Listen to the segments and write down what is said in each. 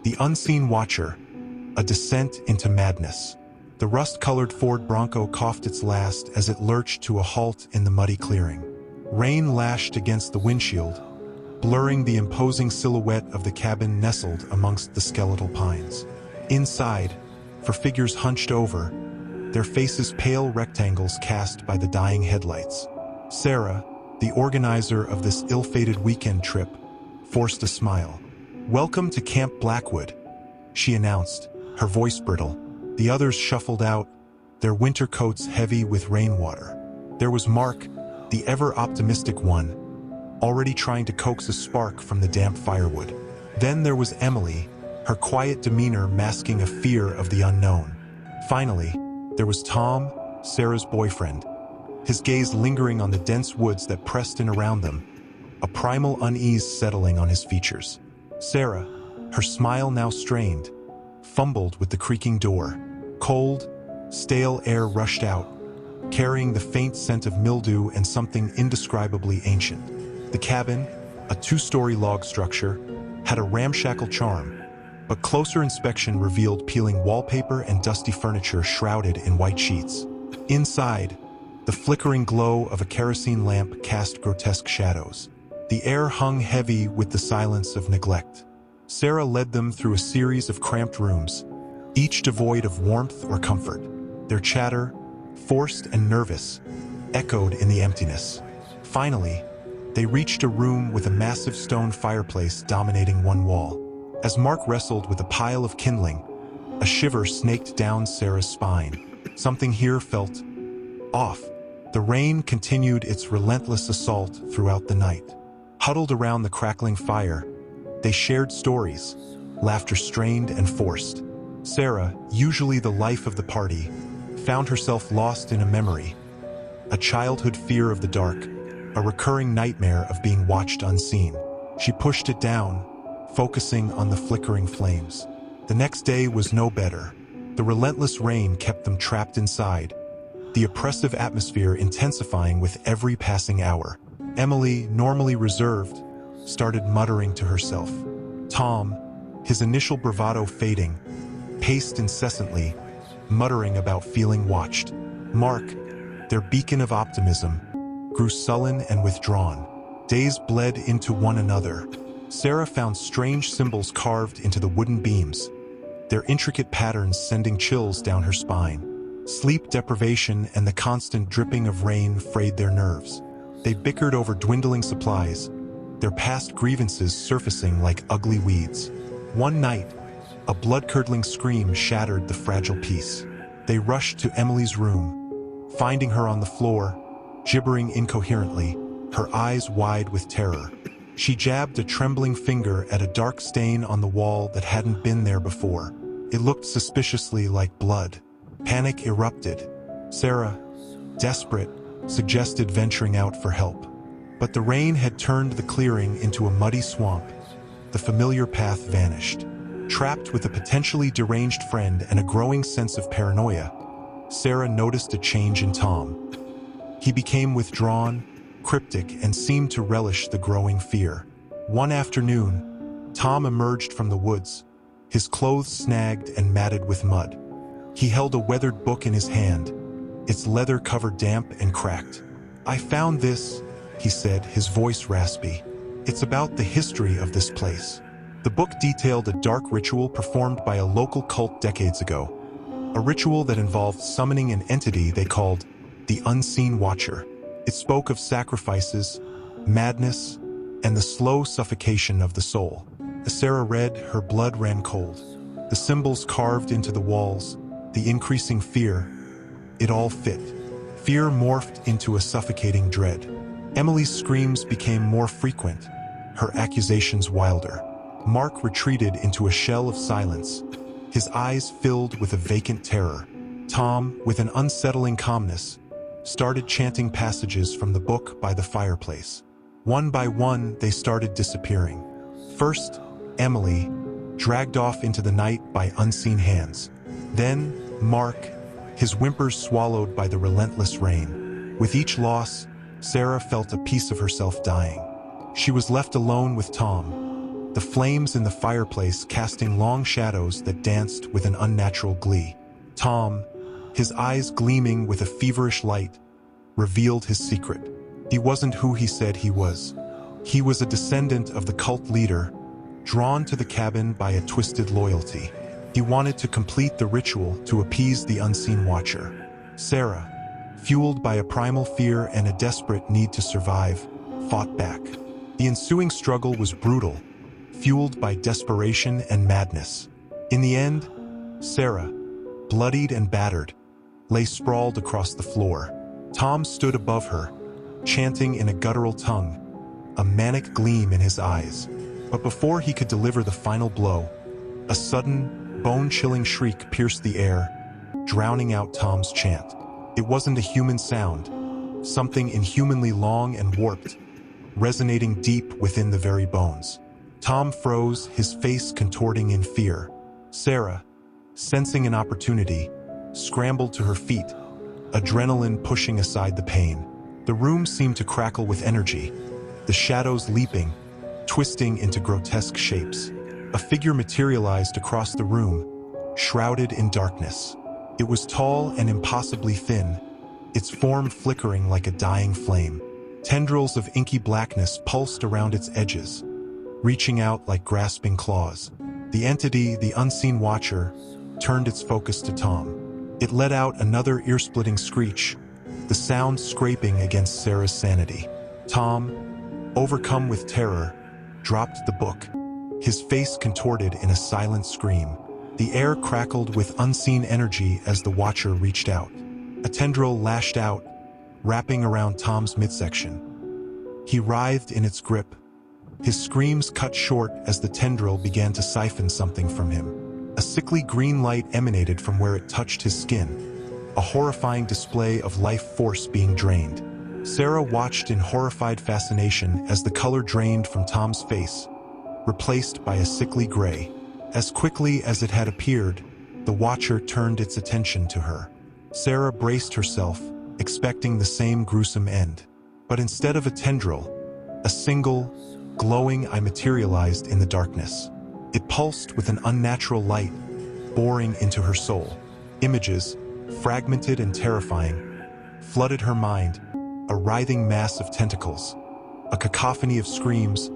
The Unseen Watcher, a descent into madness. The rust-colored Ford Bronco coughed its last as it lurched to a halt in the muddy clearing. Rain lashed against the windshield, blurring the imposing silhouette of the cabin nestled amongst the skeletal pines. Inside, for figures hunched over, their faces pale rectangles cast by the dying headlights. Sarah, the organizer of this ill-fated weekend trip, forced a smile. "Welcome to Camp Blackwood," she announced, her voice brittle. The others shuffled out, their winter coats heavy with rainwater. There was Mark, the ever-optimistic one, already trying to coax a spark from the damp firewood. Then there was Emily, her quiet demeanor masking a fear of the unknown. Finally, there was Tom, Sarah's boyfriend, his gaze lingering on the dense woods that pressed in around them, a primal unease settling on his features. Sarah, her smile now strained, fumbled with the creaking door. Cold, stale air rushed out, carrying the faint scent of mildew and something indescribably ancient. The cabin, a two-story log structure, had a ramshackle charm, but closer inspection revealed peeling wallpaper and dusty furniture shrouded in white sheets. Inside, the flickering glow of a kerosene lamp cast grotesque shadows. The air hung heavy with the silence of neglect. Sarah led them through a series of cramped rooms, each devoid of warmth or comfort. Their chatter, forced and nervous, echoed in the emptiness. Finally, they reached a room with a massive stone fireplace dominating one wall. As Mark wrestled with a pile of kindling, a shiver snaked down Sarah's spine. Something here felt off. The rain continued its relentless assault throughout the night. Huddled around the crackling fire, they shared stories, laughter strained and forced. Sarah, usually the life of the party, found herself lost in a memory, a childhood fear of the dark, a recurring nightmare of being watched unseen. She pushed it down, focusing on the flickering flames. The next day was no better. The relentless rain kept them trapped inside, the oppressive atmosphere intensifying with every passing hour. Emily, normally reserved, started muttering to herself. Tom, his initial bravado fading, paced incessantly, muttering about feeling watched. Mark, their beacon of optimism, grew sullen and withdrawn. Days bled into one another. Sarah found strange symbols carved into the wooden beams, their intricate patterns sending chills down her spine. Sleep deprivation and the constant dripping of rain frayed their nerves. They bickered over dwindling supplies, their past grievances surfacing like ugly weeds. One night, a blood-curdling scream shattered the fragile peace. They rushed to Emily's room, finding her on the floor, gibbering incoherently, her eyes wide with terror. She jabbed a trembling finger at a dark stain on the wall that hadn't been there before. It looked suspiciously like blood. Panic erupted. Sarah, desperate, suggested venturing out for help. But the rain had turned the clearing into a muddy swamp. The familiar path vanished. Trapped with a potentially deranged friend and a growing sense of paranoia, Sarah noticed a change in Tom. He became withdrawn, cryptic, and seemed to relish the growing fear. One afternoon, Tom emerged from the woods, his clothes snagged and matted with mud. He held a weathered book in his hand, its leather cover damp and cracked. "I found this," he said, his voice raspy. "It's about the history of this place." The book detailed a dark ritual performed by a local cult decades ago, a ritual that involved summoning an entity they called the Unseen Watcher. It spoke of sacrifices, madness, and the slow suffocation of the soul. As Sarah read, her blood ran cold. The symbols carved into the walls, the increasing fear, it all fit. Fear morphed into a suffocating dread. Emily's screams became more frequent, her accusations wilder. Mark retreated into a shell of silence, his eyes filled with a vacant terror. Tom, with an unsettling calmness, started chanting passages from the book by the fireplace. One by one, they started disappearing. First, Emily, dragged off into the night by unseen hands. Then, Mark, his whimpers swallowed by the relentless rain. With each loss, Sarah felt a piece of herself dying. She was left alone with Tom, the flames in the fireplace casting long shadows that danced with an unnatural glee. Tom, his eyes gleaming with a feverish light, revealed his secret. He wasn't who he said he was. He was a descendant of the cult leader, drawn to the cabin by a twisted loyalty. He wanted to complete the ritual to appease the unseen watcher. Sarah, fueled by a primal fear and a desperate need to survive, fought back. The ensuing struggle was brutal, fueled by desperation and madness. In the end, Sarah, bloodied and battered, lay sprawled across the floor. Tom stood above her, chanting in a guttural tongue, a manic gleam in his eyes. But before he could deliver the final blow, a sudden, bone-chilling shriek pierced the air, drowning out Tom's chant. It wasn't a human sound, something inhumanly long and warped, resonating deep within the very bones. Tom froze, his face contorting in fear. Sarah, sensing an opportunity, scrambled to her feet, adrenaline pushing aside the pain. The room seemed to crackle with energy, the shadows leaping, twisting into grotesque shapes. A figure materialized across the room, shrouded in darkness. It was tall and impossibly thin, its form flickering like a dying flame. Tendrils of inky blackness pulsed around its edges, reaching out like grasping claws. The entity, the unseen watcher, turned its focus to Tom. It let out another ear-splitting screech, the sound scraping against Sarah's sanity. Tom, overcome with terror, dropped the book, his face contorted in a silent scream. The air crackled with unseen energy as the watcher reached out. A tendril lashed out, wrapping around Tom's midsection. He writhed in its grip, his screams cut short as the tendril began to siphon something from him. A sickly green light emanated from where it touched his skin, a horrifying display of life force being drained. Sarah watched in horrified fascination as the color drained from Tom's face, replaced by a sickly gray. As quickly as it had appeared, the watcher turned its attention to her. Sarah braced herself, expecting the same gruesome end. But instead of a tendril, a single, glowing eye materialized in the darkness. It pulsed with an unnatural light, boring into her soul. Images, fragmented and terrifying, flooded her mind, a writhing mass of tentacles, a cacophony of screams,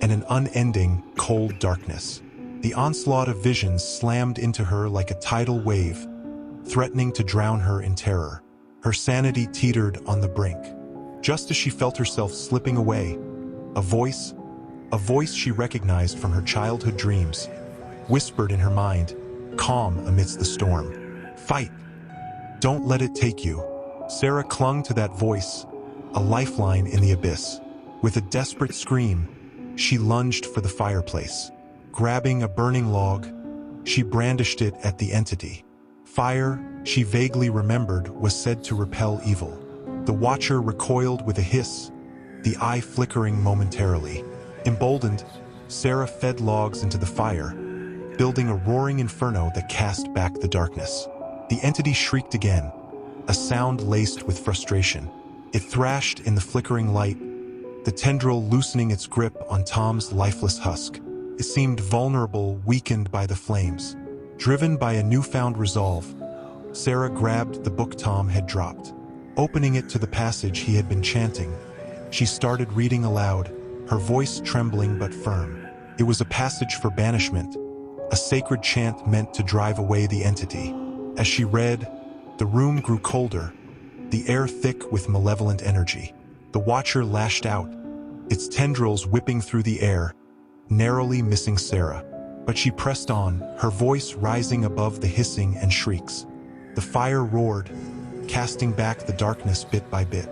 and an unending, cold darkness. The onslaught of visions slammed into her like a tidal wave, threatening to drown her in terror. Her sanity teetered on the brink. Just as she felt herself slipping away, a voice she recognized from her childhood dreams, whispered in her mind, calm amidst the storm. Fight! Don't let it take you. Sarah clung to that voice, a lifeline in the abyss. With a desperate scream, she lunged for the fireplace. Grabbing a burning log, she brandished it at the entity. Fire, she vaguely remembered, was said to repel evil. The watcher recoiled with a hiss, the eye flickering momentarily. Emboldened, Sarah fed logs into the fire, building a roaring inferno that cast back the darkness. The entity shrieked again, a sound laced with frustration. It thrashed in the flickering light, the tendril loosening its grip on Tom's lifeless husk. It seemed vulnerable, weakened by the flames. Driven by a newfound resolve, Sarah grabbed the book Tom had dropped. Opening it to the passage he had been chanting, she started reading aloud, her voice trembling but firm. It was a passage for banishment, a sacred chant meant to drive away the entity. As she read, the room grew colder, the air thick with malevolent energy. The watcher lashed out, its tendrils whipping through the air, narrowly missing Sarah. But she pressed on, her voice rising above the hissing and shrieks. The fire roared, casting back the darkness bit by bit.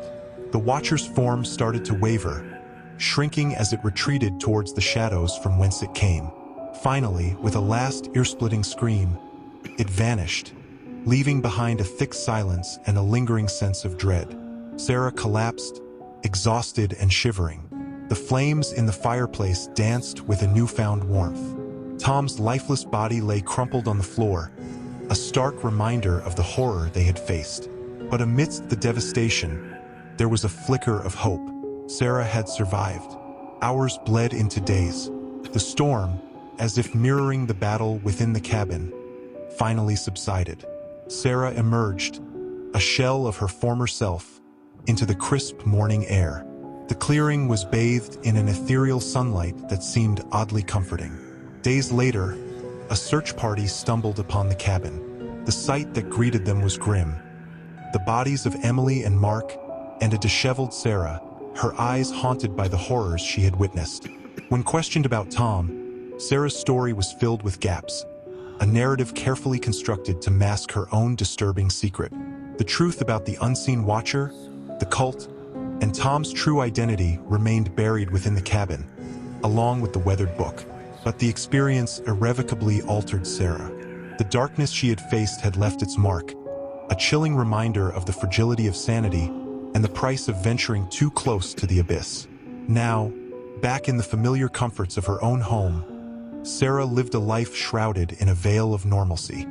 The watcher's form started to waver, shrinking as it retreated towards the shadows from whence it came. Finally, with a last ear-splitting scream, it vanished, leaving behind a thick silence and a lingering sense of dread. Sarah collapsed, exhausted and shivering. The flames in the fireplace danced with a newfound warmth. Tom's lifeless body lay crumpled on the floor, a stark reminder of the horror they had faced. But amidst the devastation, there was a flicker of hope. Sarah had survived. Hours bled into days. The storm, as if mirroring the battle within the cabin, finally subsided. Sarah emerged, a shell of her former self, into the crisp morning air. The clearing was bathed in an ethereal sunlight that seemed oddly comforting. Days later, a search party stumbled upon the cabin. The sight that greeted them was grim. The bodies of Emily and Mark, and a disheveled Sarah, her eyes haunted by the horrors she had witnessed. When questioned about Tom, Sarah's story was filled with gaps, a narrative carefully constructed to mask her own disturbing secret. The truth about the unseen watcher, the cult, and Tom's true identity remained buried within the cabin, along with the weathered book. But the experience irrevocably altered Sarah. The darkness she had faced had left its mark, a chilling reminder of the fragility of sanity and the price of venturing too close to the abyss. Now, back in the familiar comforts of her own home, Sarah lived a life shrouded in a veil of normalcy.